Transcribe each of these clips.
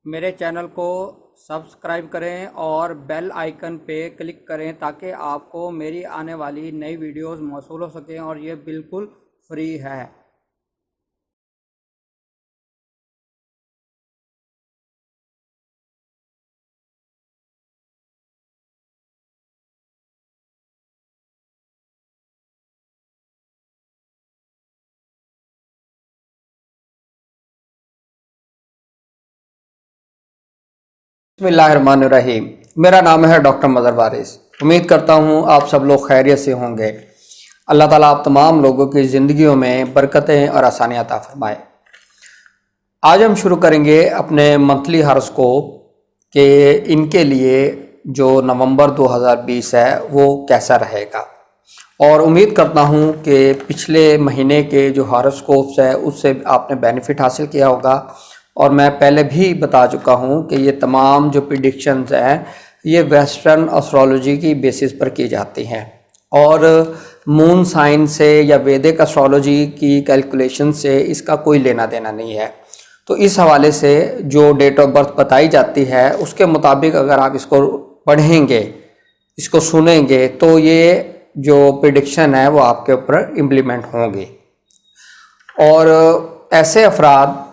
मेरे चैनल को सब्सक्राइब करें और बेल आइकन पे क्लिक करें ताकि आपको मेरी आने वाली नई वीडियोस मौसूल हो सकें और ये बिल्कुल फ्री है। बिस्मिल्लाहिर्रहमानिर्रहीम। मेरा नाम है डॉक्टर मदर वारिस। उम्मीद करता हूँ आप सब लोग खैरियत से होंगे। अल्लाह ताला आप तमाम लोगों की ज़िंदगियों में बरकतें और आसानियाँ अता फरमाए। आज हम शुरू करेंगे अपने मंथली हॉरोस्कोप के इनके लिए जो नवंबर 2020 है वो कैसा रहेगा। और उम्मीद करता हूँ कि पिछले महीने के जो हॉरोस्कोप्स है उससे आपने बेनिफिट हासिल किया होगा। और मैं पहले भी बता चुका हूँ कि ये तमाम जो प्रिडिक्शंस हैं ये वेस्टर्न एस्ट्रोलॉजी की बेसिस पर की जाती हैं और मून साइन से या वैदिक एस्ट्रोलॉजी की कैलकुलेशन से इसका कोई लेना देना नहीं है। तो इस हवाले से जो डेट ऑफ बर्थ बताई जाती है उसके मुताबिक अगर आप इसको पढ़ेंगे, इसको सुनेंगे तो ये जो प्रिडिक्शन है वो आपके ऊपर इम्प्लीमेंट होंगी। और ऐसे अफराद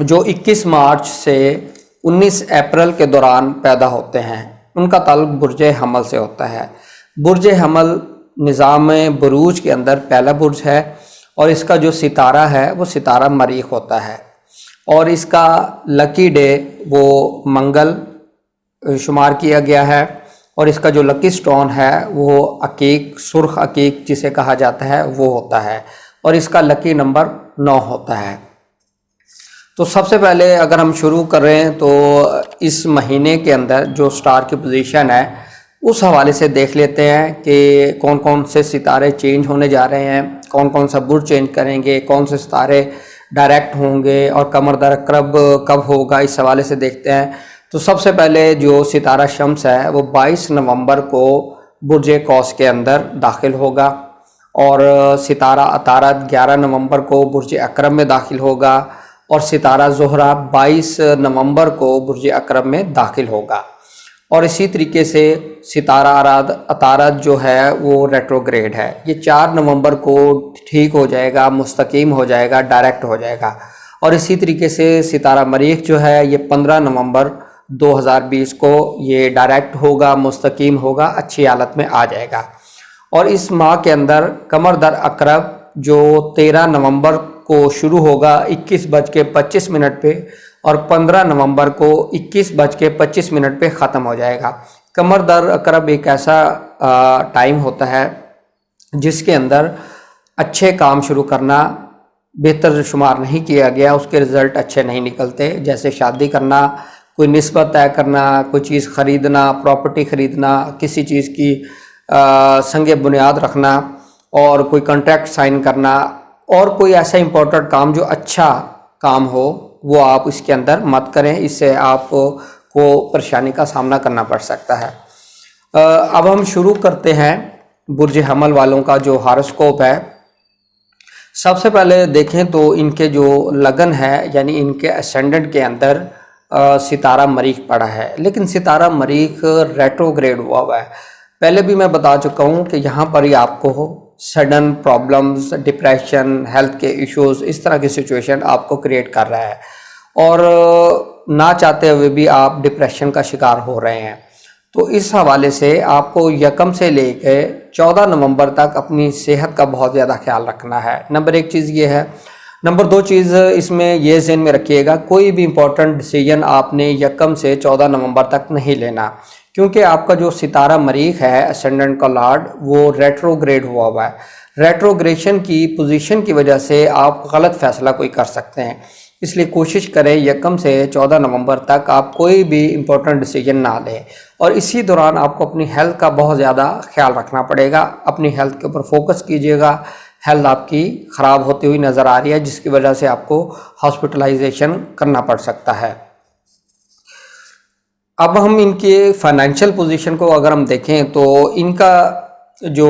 जो 21 मार्च से 19 अप्रैल के दौरान पैदा होते हैं उनका ताल्लुक बुर्ज हमल से होता है। बुर्ज हमल निज़ाम बुरूज के अंदर पहला बुर्ज है और इसका जो सितारा है वो सितारा मरीख होता है और इसका लकी डे वो मंगल शुमार किया गया है और इसका जो लकी स्टोन है वो अकीक, सुर्ख अकीक जिसे कहा जाता है वो होता है और इसका लकी नंबर 9 होता है। तो सबसे पहले अगर हम शुरू करें तो इस महीने के अंदर जो स्टार की पोजीशन है उस हवाले से देख लेते हैं कि कौन कौन से सितारे चेंज होने जा रहे हैं, कौन कौन सा बुर्ज चेंज करेंगे, कौन से सितारे डायरेक्ट होंगे और कमर दर अकरब कब होगा, इस हवाले से देखते हैं। तो सबसे पहले जो सितारा शम्स है वो 22 नवंबर को बुर्ज कौस के अंदर दाखिल होगा और सितारा अतारद 11 नवंबर को बुर्ज अकरब में दाखिल होगा और सितारा ज़ोहरा 22 नवंबर को बुर्ज अकरब में दाखिल होगा। और इसी तरीके से सितारा अतारद जो है वो रेट्रोग्रेड है, ये 4 नवंबर को ठीक हो जाएगा, मुस्तकीम हो जाएगा, डायरेक्ट हो जाएगा। और इसी तरीके से सितारा मरीख जो है ये 15 नवंबर 2020 को ये डायरेक्ट होगा, मुस्तकीम होगा, अच्छी हालत में आ जाएगा। और इस माह के अंदर कमर दर अकरब जो 13 नवंबर को शुरू होगा 21:25 पे और 15 नवंबर को 21:25 पे ख़त्म हो जाएगा। कमर दर अकरब एक ऐसा टाइम होता है जिसके अंदर अच्छे काम शुरू करना बेहतर शुमार नहीं किया गया, उसके रिज़ल्ट अच्छे नहीं निकलते। जैसे शादी करना, कोई निस्बत तय करना, कोई चीज़ ख़रीदना, प्रॉपर्टी ख़रीदना, किसी चीज़ की संगे बुनियाद रखना और कोई कॉन्ट्रैक्ट साइन करना और कोई ऐसा इम्पोर्टेंट काम जो अच्छा काम हो वो आप इसके अंदर मत करें, इससे आपको परेशानी का सामना करना पड़ सकता है। अब हम शुरू करते हैं बुर्ज हमल वालों का जो हॉरोस्कोप है। सबसे पहले देखें तो इनके जो लगन है यानी इनके असेंडेंट के अंदर सितारा मरीख पड़ा है, लेकिन सितारा मरीख रेट्रोग्रेड हुआ है। पहले भी मैं बता चुका हूँ कि यहाँ पर ही आपको सडन प्रॉब्लम्स, डिप्रेशन, हेल्थ के इश्यूज, इस तरह की सिचुएशन आपको क्रिएट कर रहा है और ना चाहते हुए भी आप डिप्रेशन का शिकार हो रहे हैं। तो इस हवाले से आपको यकम से लेकर 14 नवंबर तक अपनी सेहत का बहुत ज़्यादा ख्याल रखना है। नंबर 1 चीज़ ये है। नंबर 2 चीज़ इसमें ये ज़हन में रखिएगा, कोई भी इम्पोर्टेंट डिसीजन आपने यकम से 14 नवंबर तक नहीं लेना, क्योंकि आपका जो सितारा मरीख है असेंडेंट का लॉर्ड वो रेट्रोग्रेड हुआ है। रेट्रोग्रेशन की पोजीशन की वजह से आप गलत फैसला कोई कर सकते हैं, इसलिए कोशिश करें यकम से 14 नवंबर तक आप कोई भी इम्पोर्टेंट डिसीजन ना लें। और इसी दौरान आपको अपनी हेल्थ का बहुत ज़्यादा ख्याल रखना पड़ेगा, अपनी हेल्थ के ऊपर फोकस कीजिएगा। हेल्थ आपकी ख़राब होती हुई नज़र आ रही है जिसकी वजह से आपको हॉस्पिटलाइजेशन करना पड़ सकता है। अब हम इनके फाइनेंशियल पोजीशन को अगर हम देखें तो इनका जो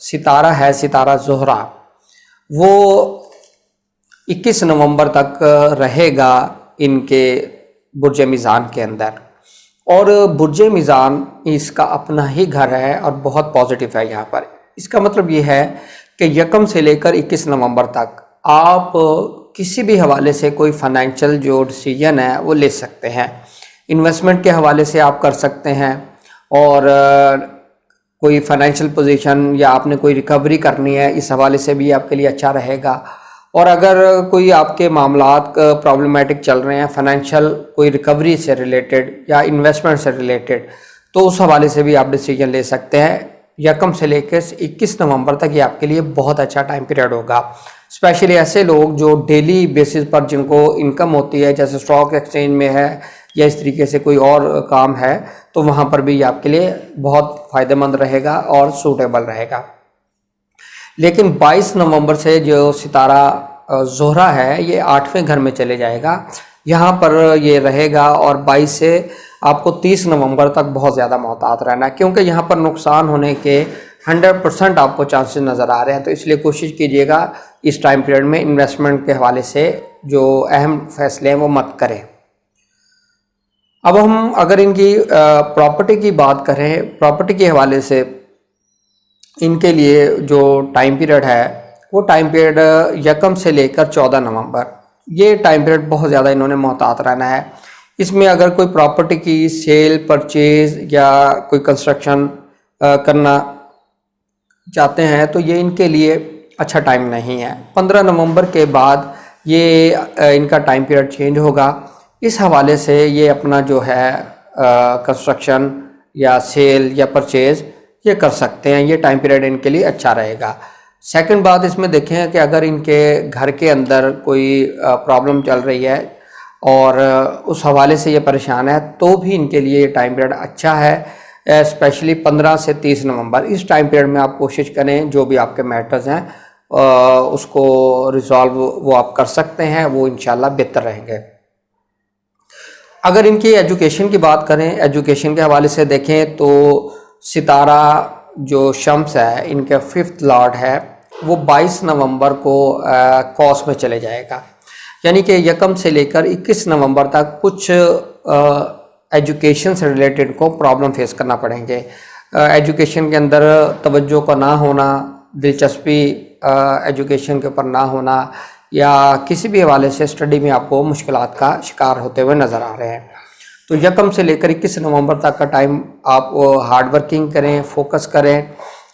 सितारा है सितारा ज़ोहरा वो 21 नवंबर तक रहेगा इनके बुर्ज मीज़ान के अंदर। और बुर्ज मीज़ान इसका अपना ही घर है और बहुत पॉजिटिव है यहाँ पर। इसका मतलब ये है कि 1 से लेकर 21 नवंबर तक आप किसी भी हवाले से कोई फाइनेंशियल जो डिसीजन है वो ले सकते हैं। इन्वेस्टमेंट के हवाले से आप कर सकते हैं, और कोई फाइनेंशियल पोजीशन या आपने कोई रिकवरी करनी है, इस हवाले से भी आपके लिए अच्छा रहेगा। और अगर कोई आपके मामलात प्रॉब्लमेटिक चल रहे हैं फाइनेंशियल, कोई रिकवरी से रिलेटेड या इन्वेस्टमेंट से रिलेटेड, तो उस हवाले से भी आप डिसीजन ले सकते हैं। 1 से लेकर 21 नवंबर तक ये आपके लिए बहुत अच्छा टाइम पीरियड होगा। स्पेशली ऐसे लोग जो डेली बेसिस पर जिनको इनकम होती है, जैसे स्टॉक एक्सचेंज में है या इस तरीके से कोई और काम है, तो वहाँ पर भी ये आपके लिए बहुत फ़ायदेमंद रहेगा और सूटेबल रहेगा। लेकिन 22 नवंबर से जो सितारा ज़ोहरा है ये 8वें घर में चले जाएगा, यहाँ पर ये रहेगा। और 22 से आपको 30 नवंबर तक बहुत ज़्यादा मोहतात रहना है, क्योंकि यहाँ पर नुकसान होने के 100% आपको चांसेस नज़र आ रहे हैं। तो इसलिए कोशिश कीजिएगा इस टाइम पीरियड में इन्वेस्टमेंट के हवाले से जो अहम फैसले हैं वो मत करें। अब हम अगर इनकी प्रॉपर्टी की बात करें, प्रॉपर्टी के हवाले से इनके लिए जो टाइम पीरियड है वो टाइम पीरियड 1 से लेकर 14 नवंबर, ये टाइम पीरियड बहुत ज़्यादा इन्होंने मोहतात रहना है। इसमें अगर कोई प्रॉपर्टी की सेल, परचेज़ या कोई कंस्ट्रक्शन करना चाहते हैं तो ये इनके लिए अच्छा टाइम नहीं है। 15 नवंबर के बाद ये इनका टाइम पीरियड चेंज होगा। इस हवाले से ये अपना जो है कंस्ट्रक्शन या सेल या परचेज़ ये कर सकते हैं। ये टाइम पीरियड इनके लिए अच्छा रहेगा। सेकंड बात इसमें देखें कि अगर इनके घर के अंदर कोई प्रॉब्लम चल रही है और उस हवाले से ये परेशान है, तो भी इनके लिए ये टाइम पीरियड अच्छा है। स्पेशली 15 से 30 नवंबर, इस टाइम पीरियड में आप कोशिश करें जो भी आपके मैटर्स हैं उसको रिजॉल्व वो आप कर सकते हैं, वो इंशाल्लाह बेहतर रहेंगे। अगर इनकी एजुकेशन की बात करें, एजुकेशन के हवाले से देखें तो सितारा जो शम्स है इनके 5th लॉर्ड है, वो 22 नवंबर को कौस में चले जाएगा। यानी कि 1 से लेकर 21 नवंबर तक कुछ एजुकेशन से रिलेटेड को प्रॉब्लम फेस करना पड़ेंगे। एजुकेशन के अंदर तवज्जो का ना होना, दिलचस्पी एजुकेशन के ऊपर ना होना, या किसी भी हवाले से स्टडी में आपको मुश्किलात का शिकार होते हुए नज़र आ रहे हैं। तो 1 से लेकर 21 नवंबर तक का टाइम आप हार्ड वर्किंग करें, फोकस करें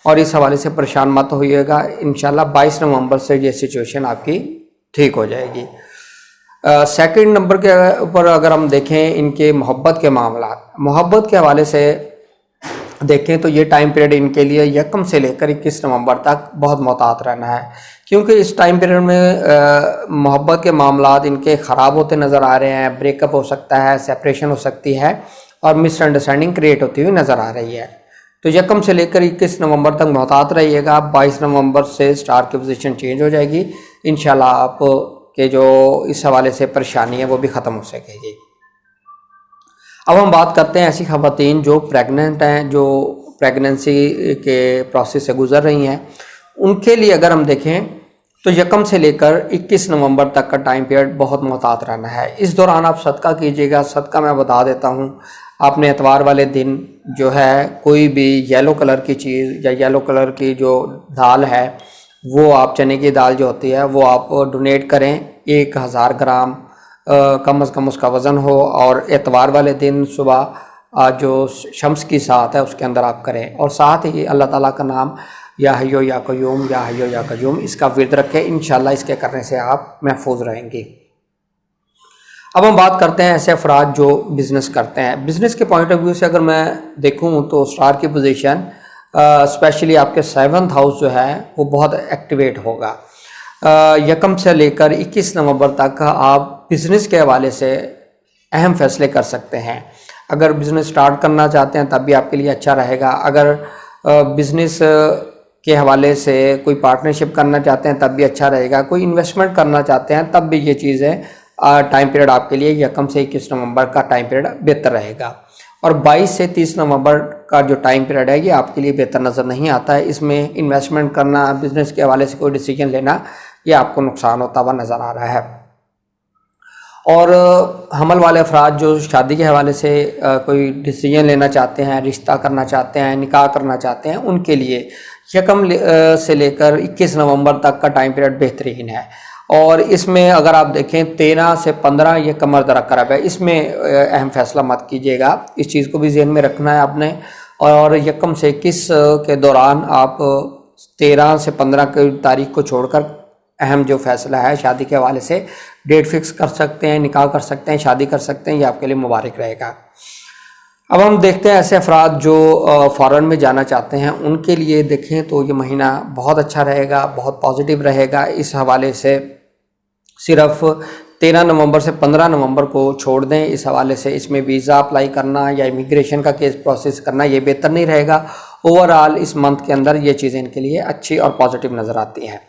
और इस हवाले से परेशान मत होइएगा। इंशाल्लाह 22 नवंबर से ये सिचुएशन आपकी ठीक हो जाएगी। सेकंड नंबर के ऊपर अगर हम देखें इनके मोहब्बत के मामला, मोहब्बत के हवाले से देखें तो ये टाइम पीरियड इनके लिए 1 से लेकर 21 नवंबर तक बहुत मोहतात रहना है, क्योंकि इस टाइम पीरियड में मोहब्बत के मामलात इनके ख़राब होते नज़र आ रहे हैं। ब्रेकअप हो सकता है, सेपरेशन हो सकती है और मिसअंडरस्टैंडिंग क्रिएट होती हुई नज़र आ रही है। तो 1 से लेकर 21 नवंबर तक मोहतात रहिएगा। 22 नवंबर से स्टार की पोजीशन चेंज हो जाएगी। इंशाल्लाह आप के जो इस हवाले से परेशानी है वो भी ख़त्म हो सकेगी। अब हम बात करते हैं ऐसी ख़वातीन जो प्रेग्नेंट हैं, जो प्रेगनेंसी के प्रोसेस से गुज़र रही हैं। उनके लिए अगर हम देखें तो 1 से लेकर 21 नवंबर तक का टाइम पीरियड बहुत मोहतात रहना है। इस दौरान आप सदका कीजिएगा। सदका मैं बता देता हूँ, आपने एतवार वाले दिन जो है कोई भी येलो कलर की चीज़ या येलो कलर की जो दाल है वो आप, चने की दाल जो होती है वो आप डोनेट करें। 1000 ग्राम कम से कम उसका वज़न हो, और एतवार वाले दिन सुबह जो शम्स की साथ है उसके अंदर आप करें। और साथ ही अल्लाह ताला का नाम या हय्यो या क़य्यूम, या हय्यो या क़य्यूम, इसका विर्द रखें। इंशाल्लाह इसके करने से आप महफूज रहेंगी। अब हम बात करते हैं ऐसे अफराद जो बिज़नेस करते हैं। बिज़नेस के पॉइंट ऑफ व्यू से अगर मैं देखूं तो स्टार की पोजीशन स्पेशली आपके 7th हाउस जो है वो बहुत एक्टिवेट होगा। 1 से लेकर 21 नवंबर तक आप बिज़नेस के हवाले से अहम फैसले कर सकते हैं। अगर बिज़नेस स्टार्ट करना चाहते हैं तब भी आपके लिए अच्छा रहेगा। अगर बिज़नेस के हवाले से कोई पार्टनरशिप करना चाहते हैं तब भी अच्छा रहेगा। कोई इन्वेस्टमेंट करना चाहते हैं तब भी ये चीज़ें टाइम पीरियड आपके लिए 1 से 21 नवंबर का टाइम पीरियड बेहतर रहेगा। और 22 से 30 नवंबर का जो टाइम पीरियड है ये आपके लिए बेहतर नज़र नहीं आता है। इसमें इन्वेस्टमेंट करना, बिज़नेस के हवाले से कोई डिसीजन लेना, ये आपको नुकसान होता हुआ नज़र आ रहा है। और हमल वाले अफराद जो शादी के हवाले से कोई डिसीजन लेना चाहते हैं, रिश्ता करना चाहते हैं, निकाह करना चाहते हैं, उनके लिए यकम से लेकर 21 नवंबर तक का टाइम पीरियड बेहतरीन है। और इसमें अगर आप देखें 13 से 15 ये कमर दरकरब है, इसमें अहम फैसला मत कीजिएगा, इस चीज़ को भी जहन में रखना है आपने। और यकम से 21 के दौरान आप 13 से 15 की तारीख को छोड़कर अहम जो फैसला है शादी के हवाले से डेट फिक्स कर सकते हैं, निकाह कर सकते हैं, शादी कर सकते हैं, ये आपके लिए मुबारक रहेगा। अब हम देखते हैं ऐसे अफराद जो फ़ॉरेन में जाना चाहते हैं, उनके लिए देखें तो ये महीना बहुत अच्छा रहेगा, बहुत पॉजिटिव रहेगा। इस हवाले से सिर्फ 13 नवंबर से 15 नवंबर को छोड़ दें, इस हवाले से इसमें वीज़ा अप्लाई करना या इमिग्रेशन का केस प्रोसेस करना ये बेहतर नहीं रहेगा। ओवरऑल इस मंथ के अंदर ये चीज़ें इनके लिए अच्छी और पॉजिटिव नज़र आती हैं।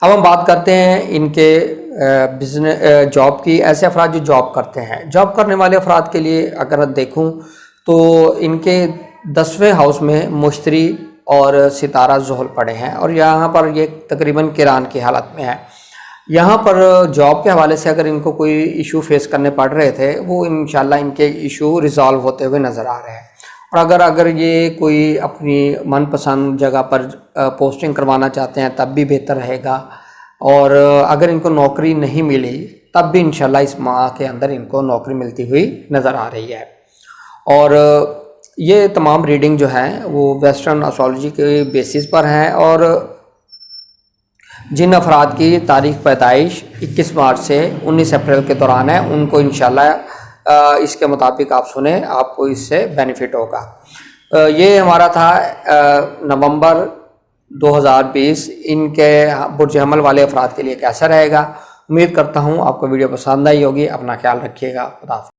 अब हम बात करते हैं इनके बिजनेस जॉब की। ऐसे अफराद जो जॉब करते हैं, जॉब करने वाले अफराद के लिए अगर देखूं तो इनके 10वें हाउस में मुश्तरी और सितारा ज़ुहल पड़े हैं और यहाँ पर ये तकरीबन किरान की हालत में है। यहाँ पर जॉब के हवाले से अगर इनको कोई इशू फेस करने पड़ रहे थे, वो इंशाल्लाह इनके इशू रिज़ॉल्व होते हुए नज़र आ रहे हैं। और अगर ये कोई अपनी मनपसंद जगह पर पोस्टिंग करवाना चाहते हैं तब भी बेहतर रहेगा। और अगर इनको नौकरी नहीं मिली तब भी इंशाल्लाह इस माह के अंदर इनको नौकरी मिलती हुई नज़र आ रही है। और ये तमाम रीडिंग जो है वो वेस्टर्न एस्ट्रोलॉजी के बेसिस पर हैं और जिन अफराद की तारीख पैदाइश 21 मार्च से 19 अप्रैल के दौरान है, उनको इंशाल्लाह इसके मुताबिक आप सुने, आपको इससे बेनिफिट होगा। ये हमारा था नवंबर 2020 इनके बुर्ज हमल वाले अफराद के लिए कैसा रहेगा। उम्मीद करता हूँ आपको वीडियो पसंद आई होगी। अपना ख्याल रखिएगा। खुदा हाफ़िज़।